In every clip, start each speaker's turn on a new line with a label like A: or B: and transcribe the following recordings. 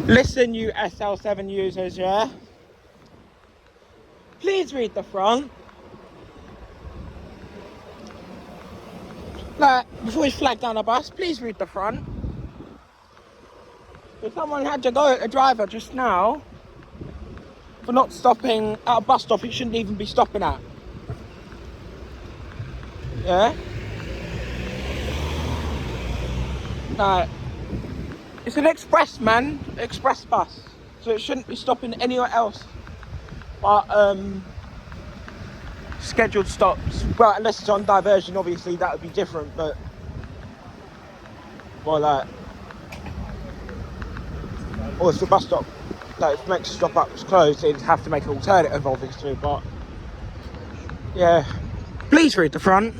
A: Listen, you SL7 users, yeah? Please read the front. Like, before you flag down a bus, please read the front. If someone had to go at a driver just now for not stopping at a bus stop it shouldn't even be stopping at. Yeah? Like, it's an express, man. Express bus. So it shouldn't be stopping anywhere else but scheduled stops. Well, unless it's on diversion, obviously that would be different, but well, like, or if the bus stop, like, if the next stop up was closed, they'd have to make an alternative, obviously, but yeah. Please read the front.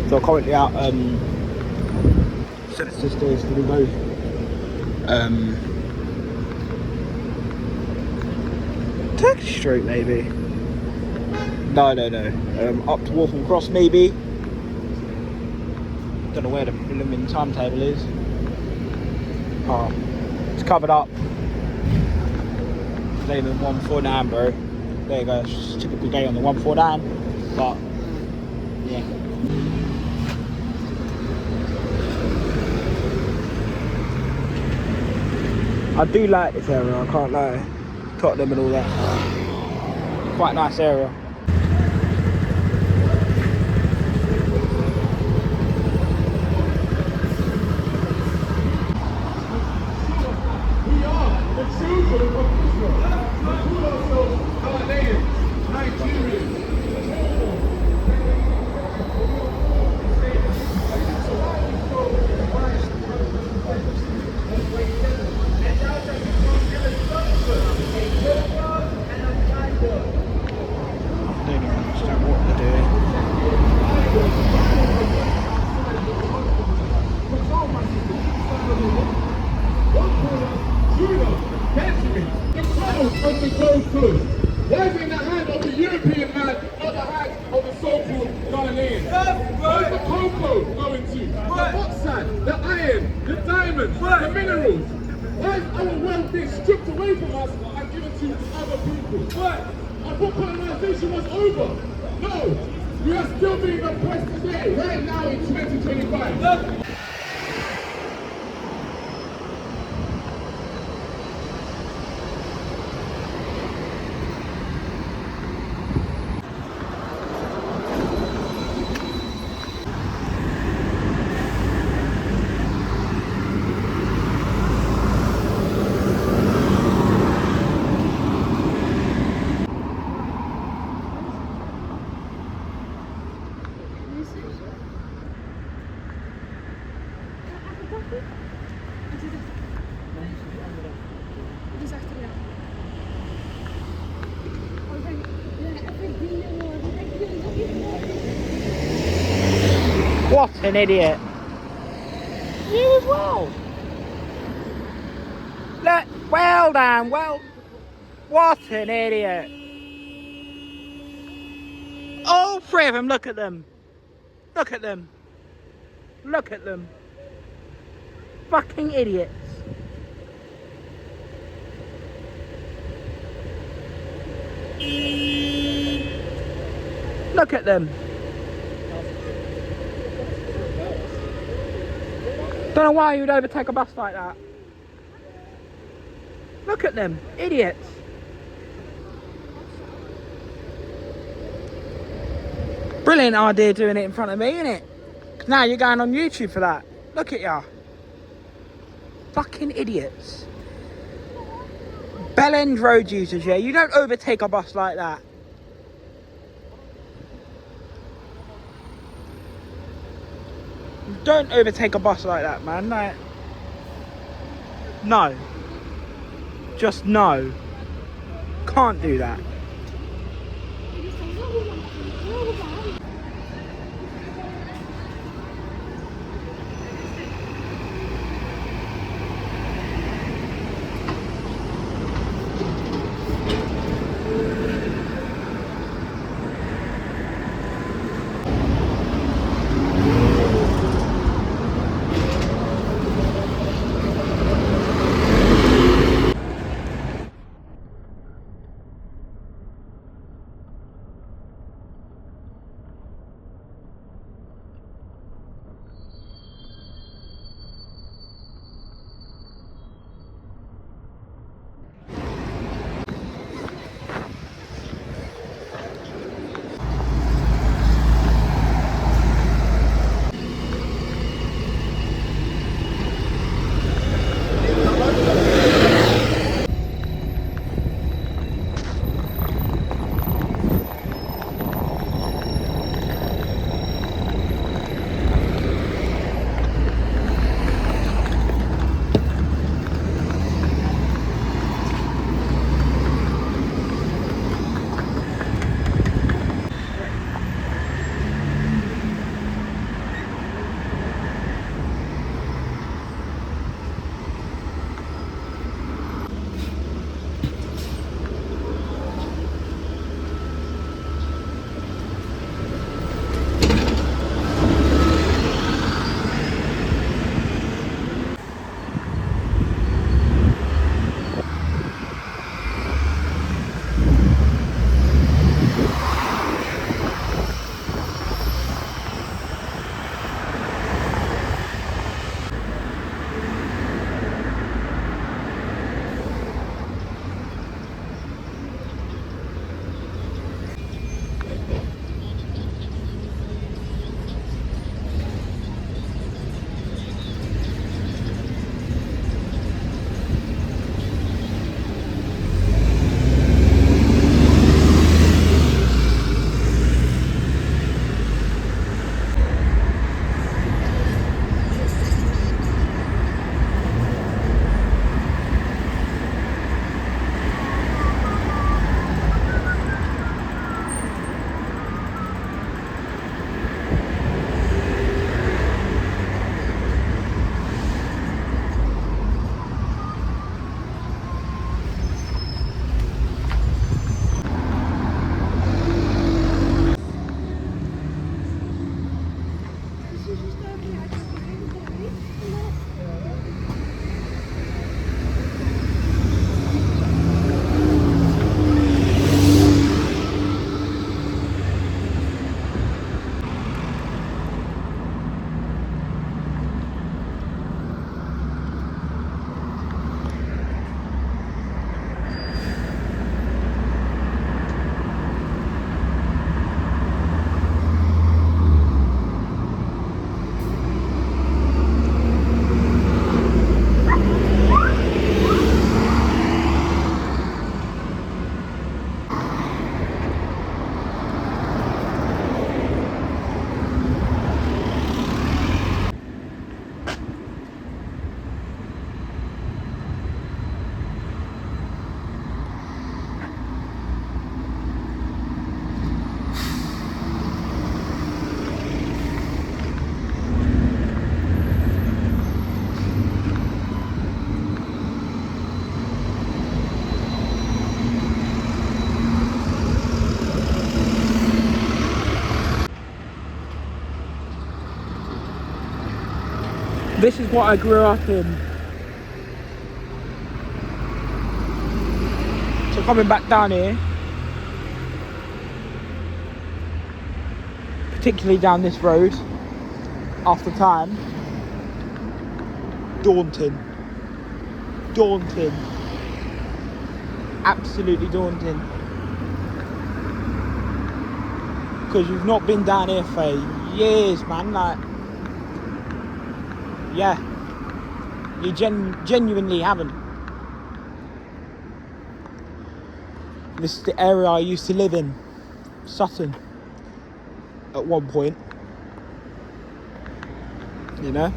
A: So currently out Sinister Stairs to the road. Turkey Street maybe? No. Up to Waltham Cross maybe. Don't know where the blooming timetable is. Oh, it's covered up. Lane in 149, bro. There you go. It's just a typical day on the 149. But yeah. I do like this area, I can't lie. Tottenham and all that. Quite a nice area.
B: We are the children of Israel. We call ourselves Ghanaians, Nigerians.
A: I don't even understand what they're doing.
B: Judah, Benjamin, the crown of the Gold Coast. Why is it in the hand of the European man, not the hand of the so-called Ghanaian? Where's the cocoa going to? The bauxite, the iron, the diamonds, the minerals. Why is our wealth being stripped away from us and given to other people? Why? I thought colonization was over. No, we are still being oppressed today, right now in 2025.
A: What an idiot. You as well. Look, well done, well. What an idiot. All three of them, look at them. Look at them. Look at them. Fucking idiots. Look at them. Don't know why you'd overtake a bus like that. Look at them, idiots. Brilliant idea doing it in front of me, innit? 'Cause now you're going on YouTube for that. Look at ya. Fucking idiots. Bell End road users, yeah, you don't overtake a bus like that. You don't overtake a bus like that, man. Like, no. Just no. Can't do that. This is what I grew up in. So coming back down here, particularly down this road, after time, daunting. Daunting. Absolutely daunting. Because you've not been down here for years, man. Like, yeah, you genuinely haven't. This is the area I used to live in, Sutton, at one point. You know?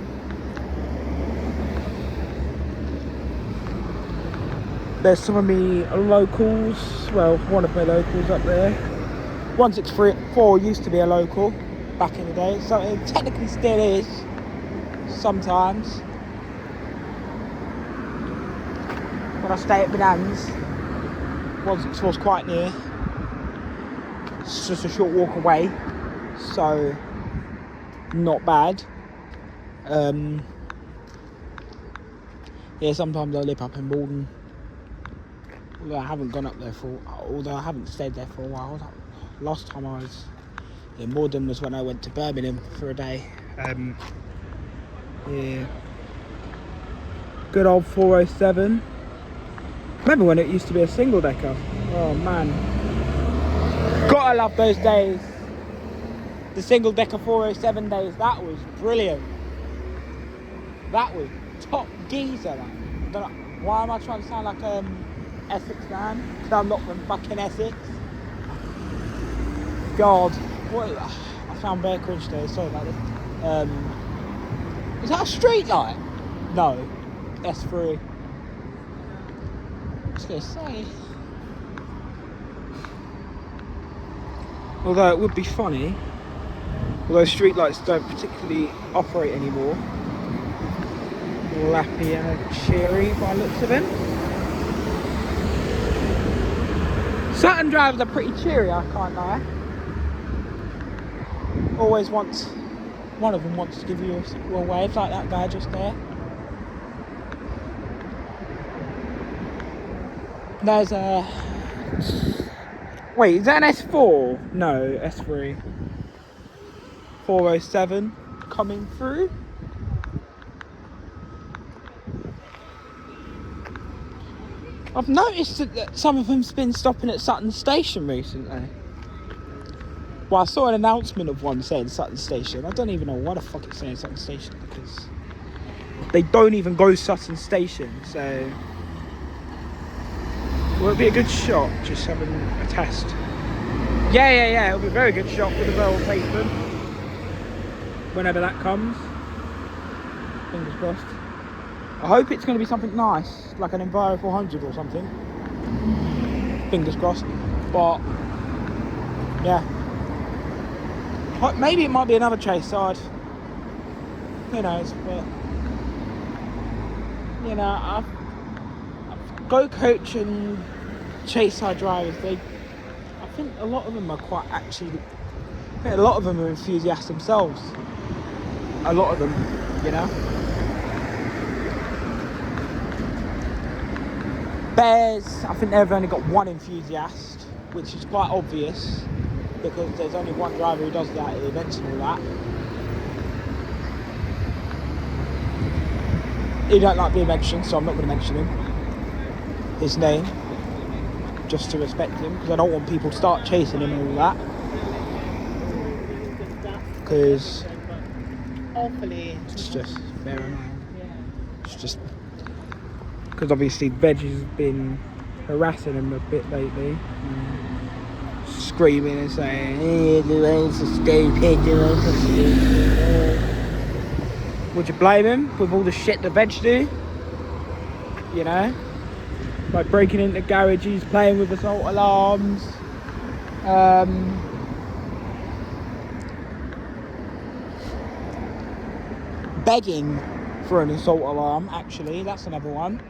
A: There's some of me locals, well, one of my locals up there. 1634 used to be a local back in the day, so it technically still is sometimes. When I stay at Bananas, 164 was quite near. It's just a short walk away, so not bad. Yeah, sometimes I live up in Malden. Although I haven't gone up there although I haven't stayed there for a while. Last time I was in Malden was when I went to Birmingham for a day. Yeah. Good old 407. Remember when it used to be a single decker? Oh man. Gotta love those days. The single decker 407 days, that was brilliant. That was top geezer. Like. I don't know, why am I trying to sound like Essex man? Because I'm not from fucking Essex. God, what? I found bare cringe today. Sorry about this. Is that a street light? No, S3. I was gonna say. Although it would be funny. Although street lights don't particularly operate anymore. Lappy and cheery by the looks of him. Certain drivers are pretty cheery, I can't lie. Always wants, one of them wants to give you a wave like that guy just there. There's a... Wait, is that an S4? No, S3. 407 coming through. I've noticed that some of them's been stopping at Sutton Station recently. Well, I saw an announcement of one saying Sutton Station. I don't even know why the fuck it's saying Sutton Station, because they don't even go Sutton Station, so... Will it be a good shot, just having a test? Yeah, it'll be a very good shot with the rail replacement. Whenever that comes. Fingers crossed. I hope it's going to be something nice, like an Enviro 400 or something. Fingers crossed. But, yeah. Maybe it might be another chase side. Who knows, but... You know, Go Coach and chase side drivers, I think a lot of them are quite actually... I think a lot of them are enthusiasts themselves. A lot of them, you know? Bears, I think they've only got one enthusiast, which is quite obvious because there's only one driver who does that at events and all that. He don't like being mentioned, so I'm not going to mention his name, just to respect him, because I don't want people to start chasing him and all that. Because hopefully it's just fair enough. It's just because obviously Veggie's been harassing him a bit lately, screaming and saying, "Hey, the rain's so stupid, the rain's so stupid." Would you blame him with all the shit the Veg do? You know, like breaking into garages, playing with assault alarms, begging for an assault alarm. Actually, that's another one.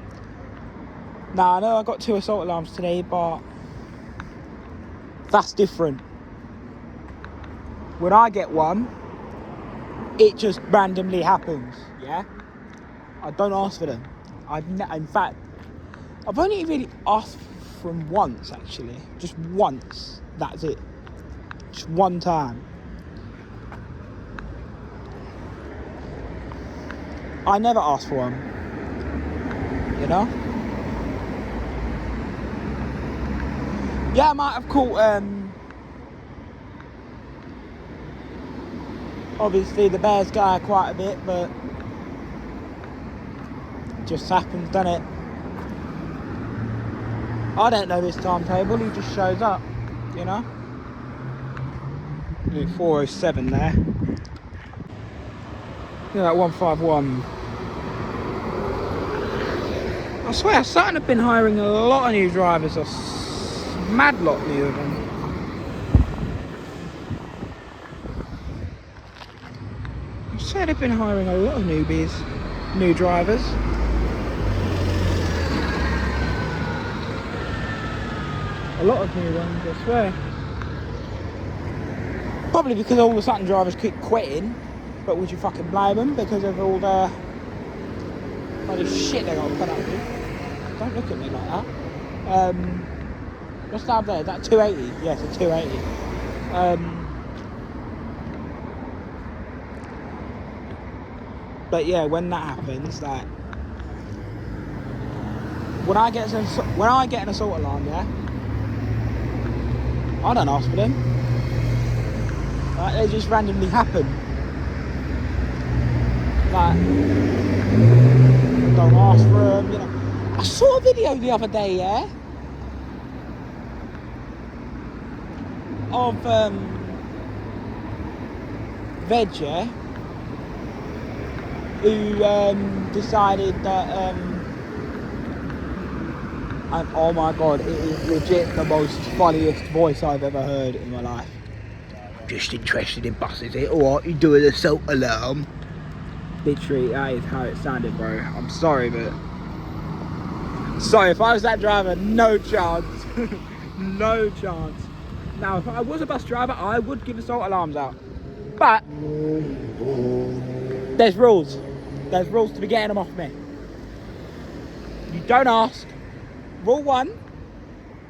A: Now, I know I got 2 assault alarms today, but that's different. When I get one, it just randomly happens, yeah? I don't ask for them. In fact, I've only really asked for them once, actually. Just once. That's it. Just one time. I never asked for one. You know? Yeah, I might have caught, obviously the Bears guy quite a bit, but it just happens, doesn't it? I don't know this timetable, he just shows up, you know. 407 there. Yeah, that 151. I swear, Sutton have been hiring a lot of new drivers, a mad lot new of them. I swear they've been hiring a lot of newbies, new drivers. A lot of new ones, I swear. Probably because all the Sutton drivers keep quitting, but would you fucking blame them because of all the bloody shit they got to put up with? Don't look at me like that. What's that there? Is that 280? Yes, a 280. But yeah, when that happens, like when I get an assault alarm, yeah, I don't ask for them. Like, they just randomly happen. Like, don't ask for them, you know. I saw a video the other day, yeah, of Veg, yeah, who decided that and oh my god, it is legit the most funniest voice I've ever heard in my life. Just interested in buses here, or you do an assault alarm. Literally, that is how it sounded, bro. I'm sorry, but sorry, if I was that driver, no chance. No chance. Now, if I was a bus driver, I would give assault alarms out. But there's rules. There's rules to be getting them off me. You don't ask. Rule 1,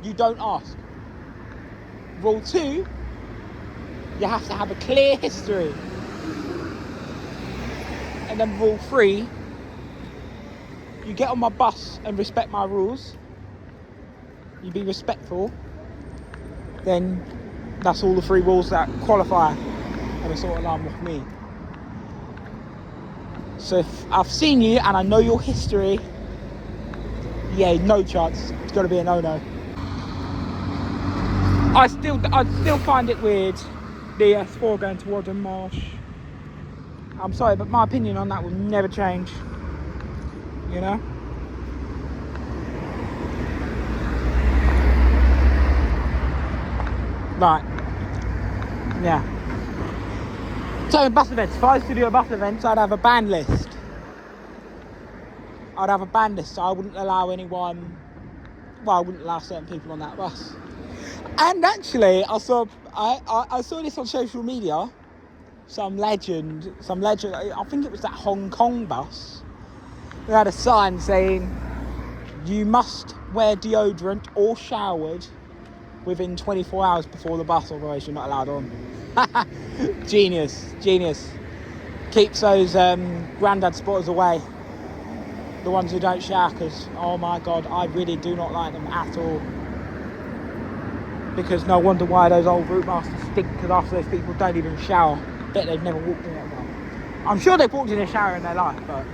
A: you don't ask. Rule 2, you have to have a clear history. And then rule 3, you get on my bus and respect my rules. You be respectful. Then that's all the 3 rules that qualify an assault alarm with me. So if I've seen you and I know your history, yeah, no chance. It's got to be a no-no. I still find it weird, the S4 going towards a marsh. I'm sorry, but my opinion on that will never change. You know? Right. Yeah. So in bus events, if I was to do a bus event, I'd have a ban list. I'd have a ban list, so I wouldn't allow anyone, well, I wouldn't allow certain people on that bus. And actually, I saw this on social media. Some legend, I think it was that Hong Kong bus. They had a sign saying, you must wear deodorant or showered within 24 hours before the bus, otherwise you're not allowed on. Genius. Keeps those grandad spotters away. The ones who don't shower, because, oh my god, I really do not like them at all. Because no wonder why those old route masters stink, because half of those people don't even shower. Bet they've never walked in it. Well, I'm sure they've walked in a shower in their life, but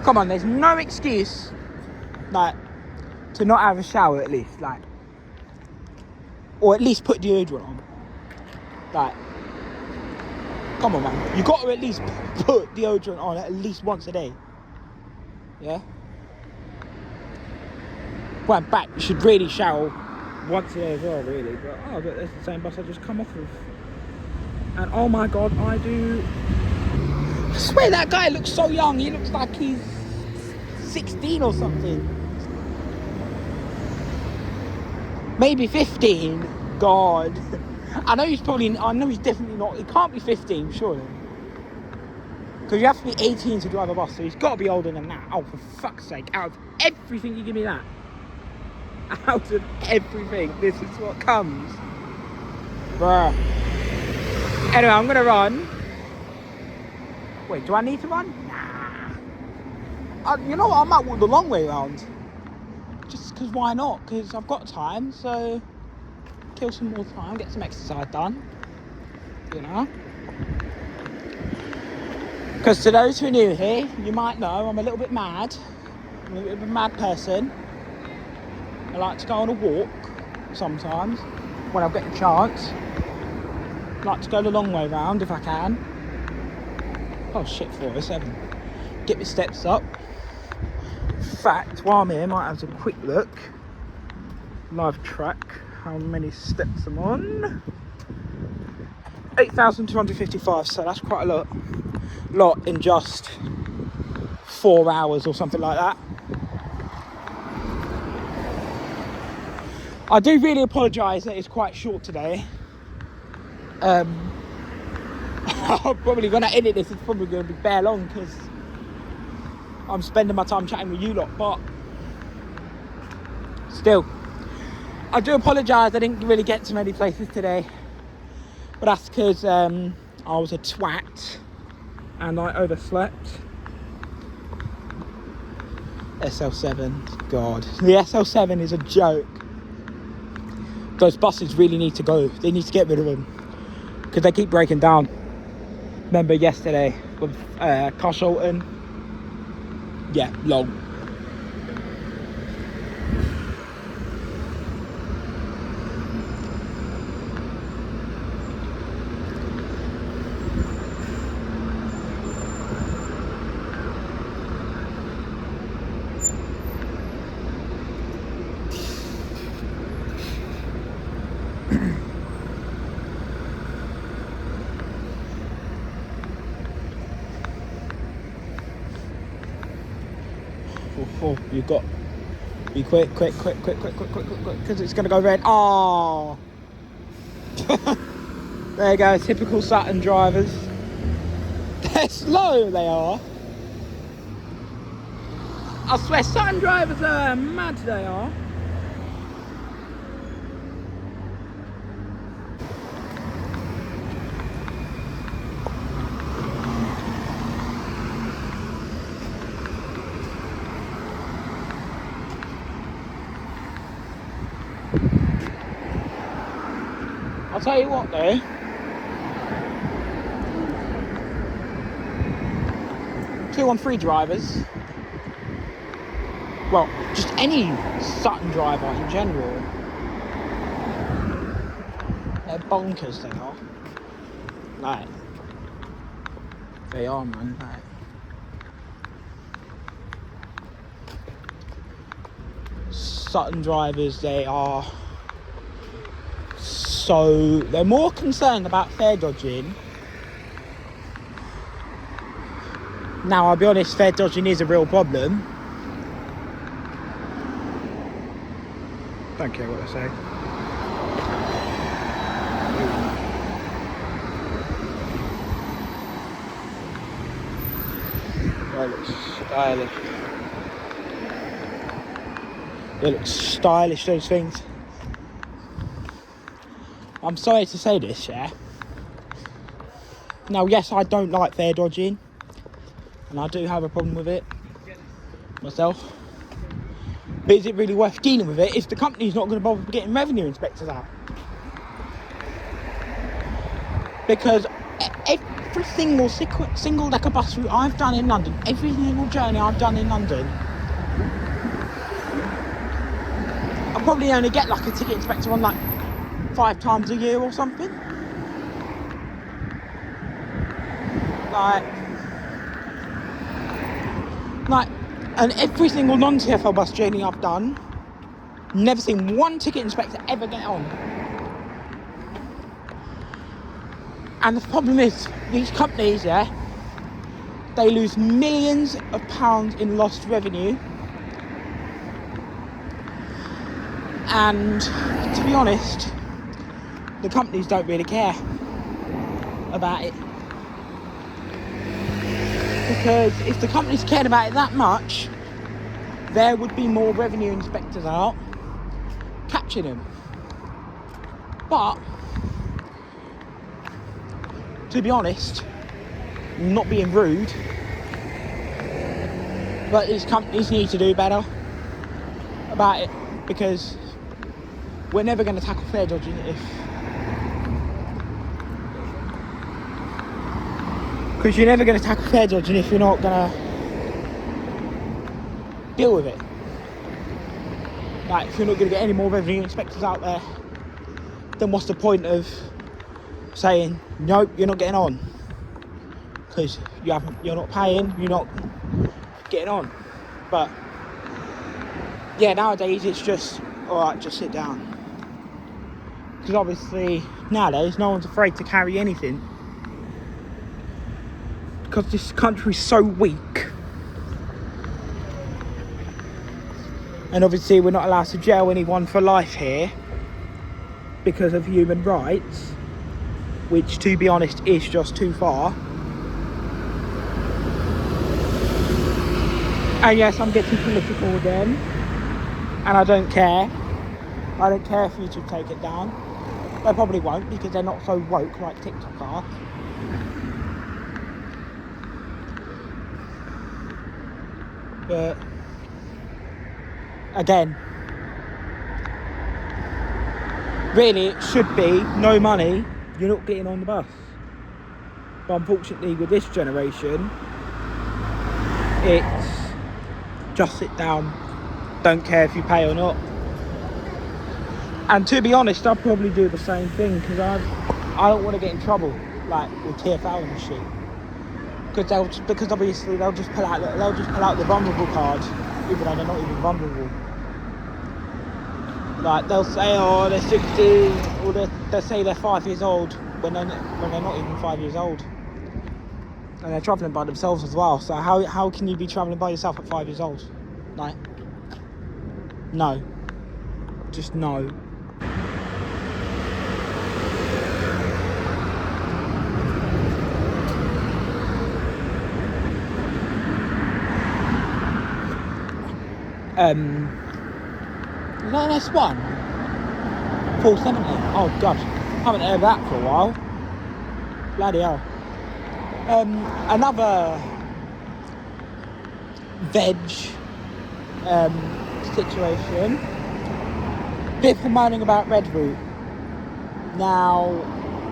A: come on, there's no excuse, like, to not have a shower at least, like, or at least put deodorant on. Like, come on, man, you got to at least put deodorant on at least once a day. Yeah. Well, back, you should really shower once a day as well, really. But oh, but that's the same bus I just come off of. And oh my god, I swear that guy looks so young. He looks like he's 16 or something. Maybe 15. God. I know he's definitely not. He can't be 15, surely. Because you have to be 18 to drive a bus, so he's got to be older than that. Oh, for fuck's sake. Out of everything, you give me that. Out of everything, this is what comes. Bruh. Anyway, I'm gonna run. Wait, do I need to run? Nah. You know what, I might walk the long way round. Just because why not? Because I've got time, so kill some more time, get some exercise done. You know? Because to those who are new here, you might know I'm a little bit mad. I'm a bit of a mad person. I like to go on a walk sometimes when I get a chance. I like to go the long way round if I can. Oh shit, 407. Get my steps up. In fact, while I'm here, I might have a quick look. Live track how many steps I'm on. 8,255, so that's quite a lot in just 4 hours or something like that. I do really apologise that it's quite short today. I'll probably, when I edit this, it's probably going to be bare long because I'm spending my time chatting with you lot, but still, I do apologise I didn't really get to many places today, but that's because I was a twat and I overslept. SL7, God, the SL7 is a joke. Those buses really need to go. They need to get rid of them because they keep breaking down. Remember yesterday with Carshalton? Yeah, long. You've got be quick, because it's gonna go red. Oh, there you go. Typical Sutton drivers. They're slow. They are. I swear, Sutton drivers are mad. They are. I'll tell you what though, two on three drivers, well, just any Sutton driver in general, they're bonkers, they are. Like, they are, man. Like, Sutton drivers, they are so, they're more concerned about fare dodging. Now, I'll be honest, fare dodging is a real problem. Don't care what I say. They look stylish. They look stylish, those things. I'm sorry to say this, yeah. Now, yes, I don't like fare dodging, and I do have a problem with it myself. But is it really worth dealing with it if the company's not going to bother getting revenue inspectors out? Because every single decker bus route I've done in London, every single journey I've done in London, I probably only get like a ticket inspector on like 5 times a year or something. Like, and every single non-TfL bus journey I've done, never seen one ticket inspector ever get on. And the problem is, these companies, yeah, they lose millions of pounds in lost revenue. And to be honest, the companies don't really care about it. Because if the companies cared about it that much, there would be more revenue inspectors out catching them. But to be honest, not being rude, but these companies need to do better about it, because we're never going to tackle fare dodging because you're never going to tackle fare dodging if you're not going to deal with it. Like, if you're not going to get any more revenue inspectors out there, then what's the point of saying, nope, you're not getting on? Because you're not paying, you're not getting on. But, yeah, nowadays it's just, alright, just sit down. Because obviously, nowadays, no one's afraid to carry anything. Because this country's so weak. And obviously we're not allowed to jail anyone for life here because of human rights, which, to be honest, is just too far. And yes, I'm getting political again, and I don't care. I don't care if YouTube take it down. They probably won't, because they're not so woke like TikTok are. But again, really it should be no money, you're not getting on the bus. But unfortunately with this generation, it's just sit down, don't care if you pay or not. And to be honest, I'll probably do the same thing, because I don't want to get in trouble like with TfL and shit. Because obviously they'll just pull out the vulnerable card, even though they're not even vulnerable. Like, they'll say, oh, they're 60, or they'll say they're 5 years old when they're not even 5 years old. And they're travelling by themselves as well. So how can you be travelling by yourself at 5 years old? Like, no. Just no. Is that an S1? 470. Oh god, haven't heard that for a while. Bloody hell. Another veg situation. People moaning about Red Root. Now,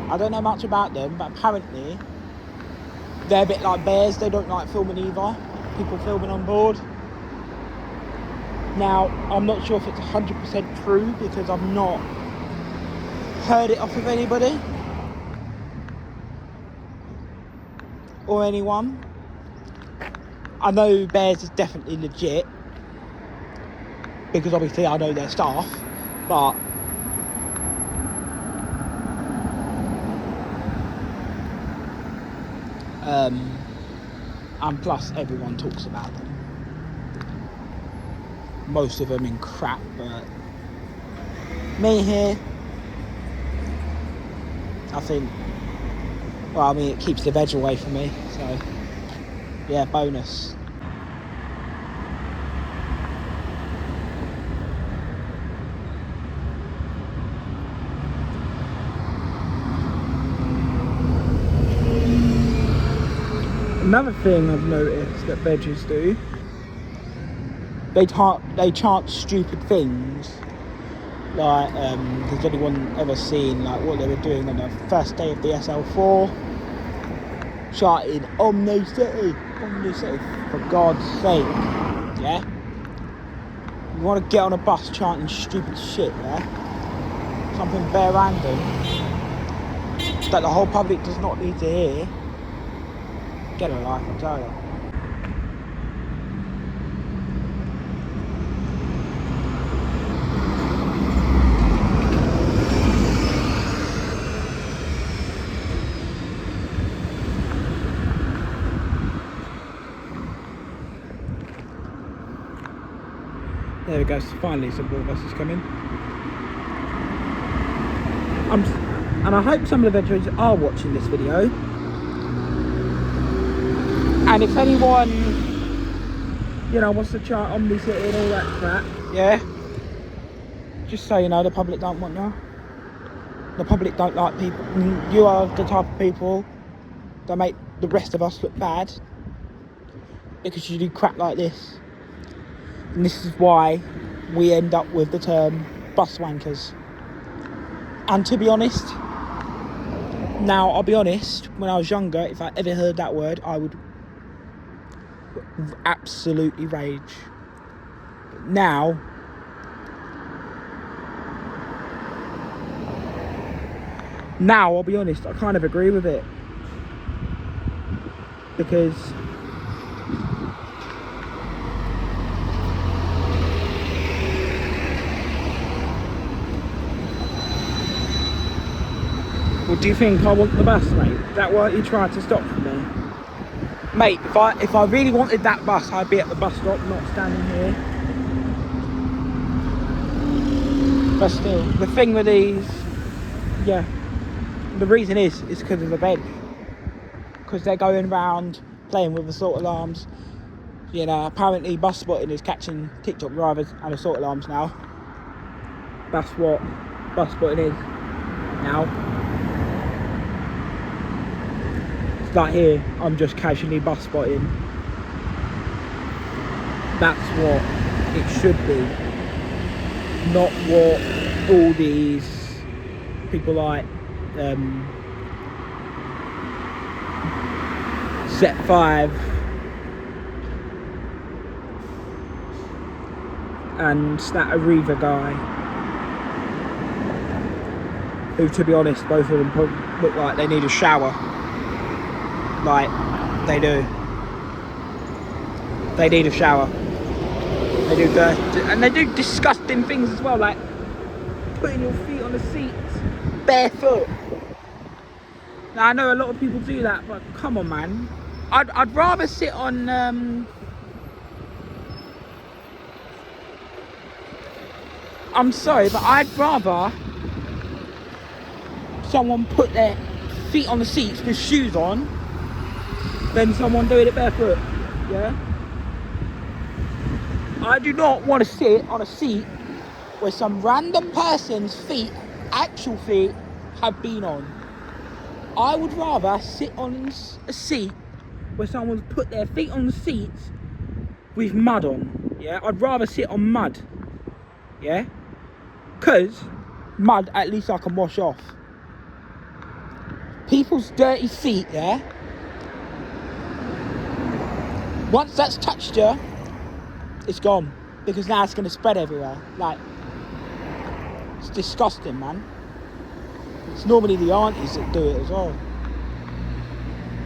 A: I don't know much about them, but apparently they're a bit like bears. They don't like filming either. People filming on board. Now, I'm not sure if it's 100% true, because I've not heard it off of anybody or anyone. I know Bears is definitely legit, because obviously I know their staff, but and plus everyone talks about them. Most of them in crap, but me here, I think, well, I mean, it keeps the veg away from me, so yeah, bonus. Another thing I've noticed that veggies do, they chant stupid things. Like, has anyone ever seen like what they were doing on the first day of the SL4? Chanting Omni City, Omni City, for God's sake, yeah? You want to get on a bus chanting stupid shit, yeah? Something bare random that the whole public does not need to hear. Get a life, I tell you. There we go, so finally some more buses coming. And I hope some of the veterans are watching this video. And if anyone, you know, wants to chant Omni City and all that crap, yeah, just so you know, the public don't want you. The public don't like people. You are the type of people that make the rest of us look bad because you do crap like this. And this is why we end up with the term bus wankers. And to be honest, now I'll be honest, when I was younger, if I ever heard that word, I would absolutely rage. now, I'll be honest, I kind of agree with it. Because well, do you think I want the bus, mate? Is that what you tried to stop for me? Mate, if I really wanted that bus, I'd be at the bus stop, not standing here. But still, the thing with these, yeah, the reason is because of the bench. Because they're going around playing with assault alarms. You know, apparently bus spotting is catching TikTok drivers and assault alarms now. That's what bus spotting is now. It's like here, I'm just casually bus spotting. That's what it should be. Not what all these people like Set 5 and that Arriva guy, who, to be honest, both of them look like they need a shower. Like, they do. They need a shower. They do dirty, and they do disgusting things as well, like putting your feet on the seats barefoot. Now, I know a lot of people do that, but come on, man. I'd rather sit on I'm sorry, but I'd rather someone put their feet on the seats with shoes on than someone doing it barefoot. Yeah? I do not want to sit on a seat where some random person's feet, actual feet, have been on. I would rather sit on a seat where someone's put their feet on the seats with mud on. Yeah? I'd rather sit on mud. Yeah? Because mud, at least I can wash off. People's dirty feet, yeah? Once that's touched you, it's gone. Because now it's going to spread everywhere. Like, it's disgusting, man. It's normally the aunties that do it as well.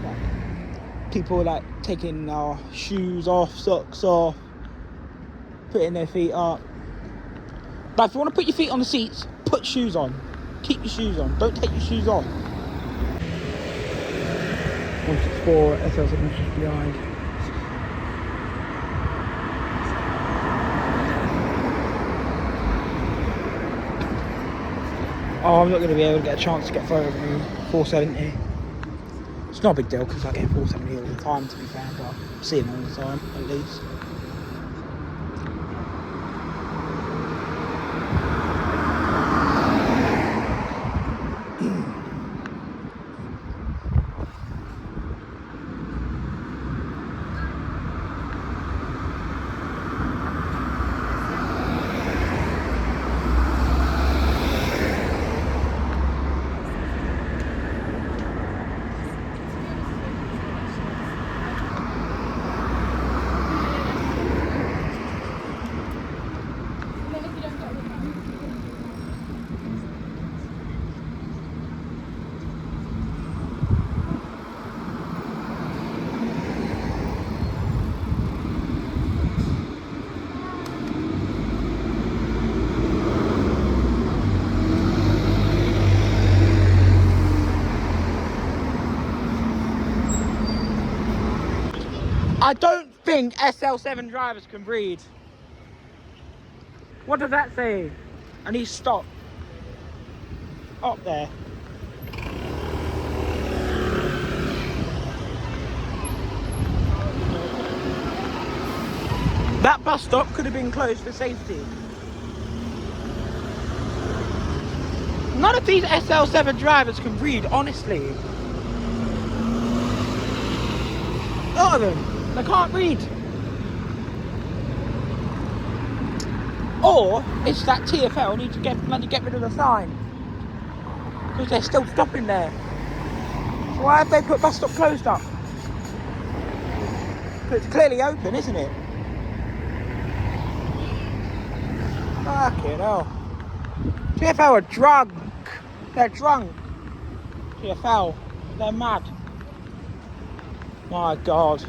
A: Like, people like taking shoes off, socks off, putting their feet up. But if you want to put your feet on the seats, put shoes on. Keep your shoes on. Don't take your shoes off. 164 SL7 just behind. Oh, I'm not going to be able to get a chance to get further than 470. It's not a big deal because I get 470 all the time, to be fair, but I see them all the time, at least. I don't think SL7 drivers can read. What does that say? And he's stopped. Up there. That bus stop could have been closed for safety. None of these SL7 drivers can read, honestly. None of them. They can't read. Or it's that TfL need to get rid of the sign. Because they're still stopping there. So why have they put bus stop closed up? It's clearly open, isn't it? Fucking hell. TFL are drunk. They're drunk. TFL. They're mad. My God.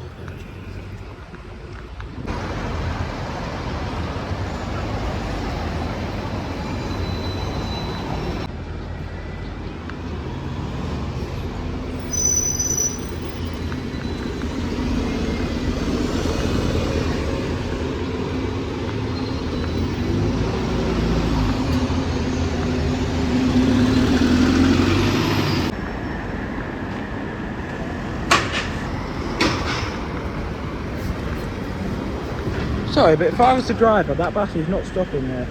A: Sorry, but if I was the driver, that bus is not stopping there.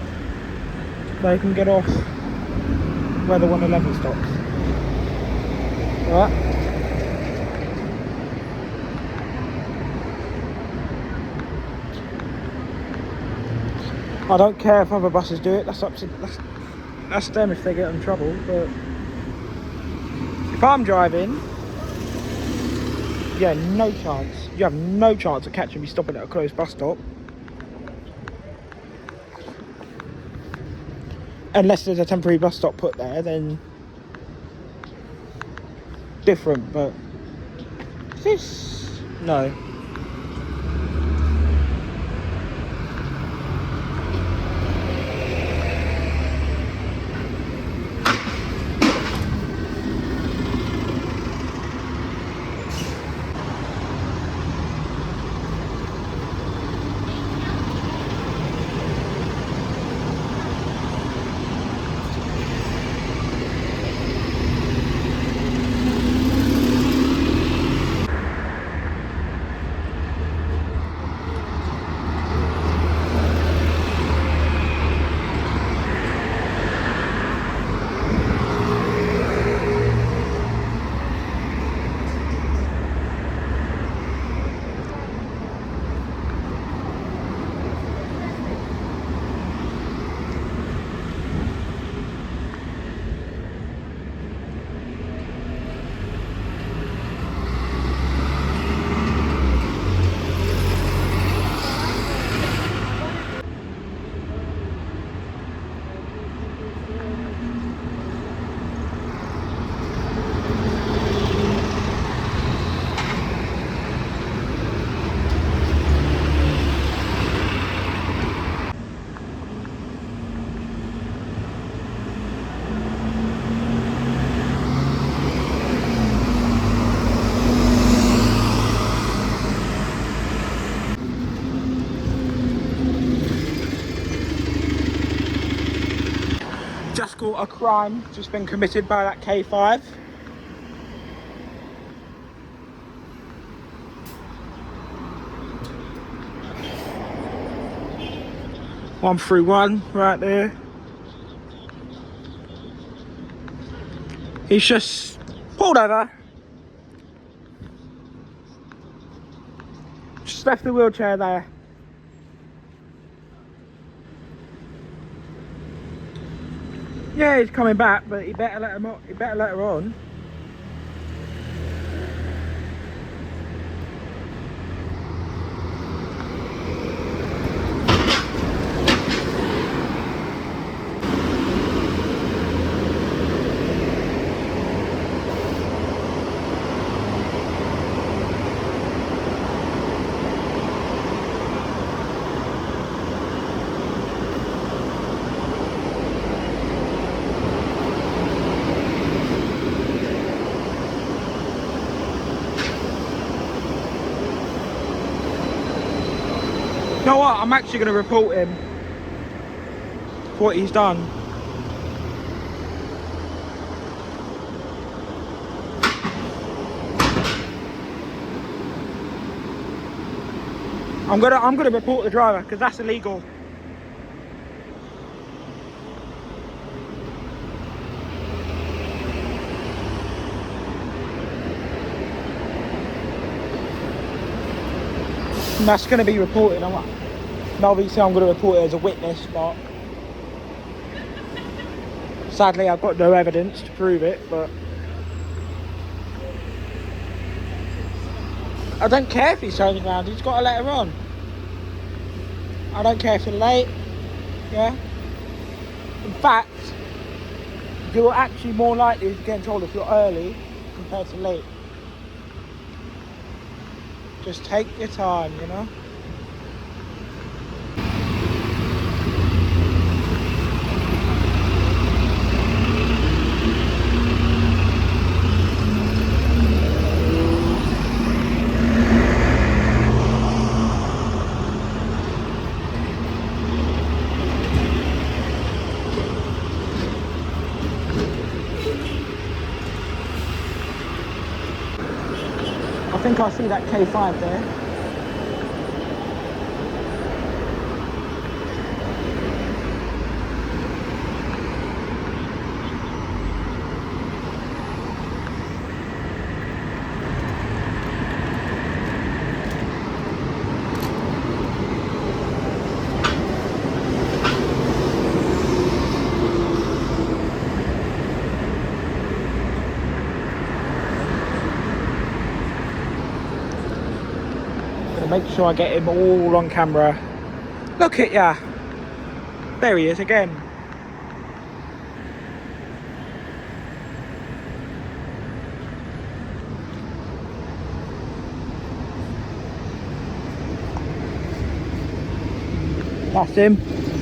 A: They can get off where the 111 stops. Alright? I don't care if other buses do it, that's up to that's them if they get in trouble, but if I'm driving, yeah, no chance. You have no chance of catching me stopping at a closed bus stop. Unless there's a temporary bus stop put there, then different, but this, no. Just got a crime just been committed by that K5. One through one right there. He's just pulled over. Just left the wheelchair there. Yeah, he's coming back, but he better let him on. He better let her on. You know what? I'm actually going to report him for what he's done. I'm gonna report the driver because that's illegal. And that's going to be reported. Obviously I'm going to report it as a witness, but sadly I've got no evidence to prove it. But I don't care if he's turning around, he's got to let her on. I don't care if you're late, yeah. In fact, you're actually more likely to get in trouble if you're early compared to late. Just take your time, you know? I think I see that K5 there. Gonna make sure I get him all on camera. Look at ya! There he is again. That's him.